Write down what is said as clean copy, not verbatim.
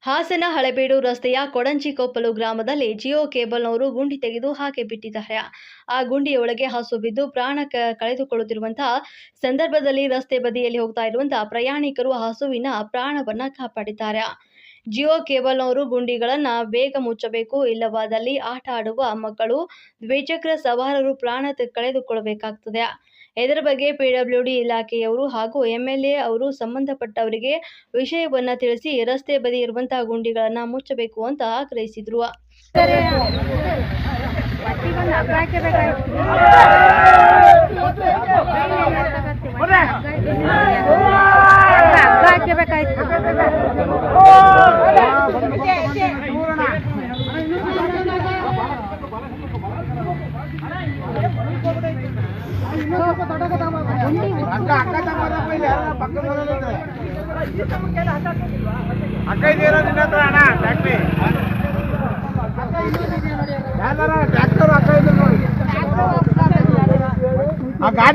ಹಾಸನ ಹಳೆಬೀಡು ರಸ್ತೆಯ ಕೊಡಂಚಿಕೊಪ್ಪಲು ಗ್ರಾಮದಲ್ಲಿ ಜಿಯೋ ಕೇಬಲ್ನವರು ಗುಂಡಿ ತೆಗೆದು ಹಾಕಿ ಬಿಟ್ಟಿದ್ದಾರೆ. ಆ ಗುಂಡಿಯ ಒಳಗೆ ಹಸು ಬಿದ್ದು ಪ್ರಾಣ ಕಳೆದುಕೊಳ್ಳುತ್ತಿರುವಂತಹ ಸಂದರ್ಭದಲ್ಲಿ ರಸ್ತೆ ಬದಿಯಲ್ಲಿ ಹೋಗ್ತಾ ಇರುವಂತಹ ಪ್ರಯಾಣಿಕರು ಹಸುವಿನ ಪ್ರಾಣವನ್ನ ಕಾಪಾಡಿದ್ದಾರೆ. ಜಿಯೋ ಕೇಬಲ್ನವರು ಗುಂಡಿಗಳನ್ನ ಬೇಗ ಮುಚ್ಚಬೇಕು, ಇಲ್ಲವಾದಲ್ಲಿ ಆಟ ಆಡುವ ಮಕ್ಕಳು, ದ್ವಿಚಕ್ರ ಸವಾರರು ಪ್ರಾಣ ಕಳೆದುಕೊಳ್ಳಬೇಕಾಗುತ್ತದೆ. ಇದರ ಬಗ್ಗೆ ಪಿಡಬ್ಲ್ಯೂಡಿ ಇಲಾಖೆಯವರು ಹಾಗೂ ಎಂಎಲ್ಎ ಅವರು ಸಂಬಂಧಪಟ್ಟವರಿಗೆ ವಿಷಯವನ್ನ ತಿಳಿಸಿ ರಸ್ತೆ ಬದಿ ಇರುವಂತಹ ಗುಂಡಿಗಳನ್ನ ಮುಚ್ಚಬೇಕು ಅಂತ ಆಗ್ರಹಿಸಿದ್ರು. ಗಾಡಿ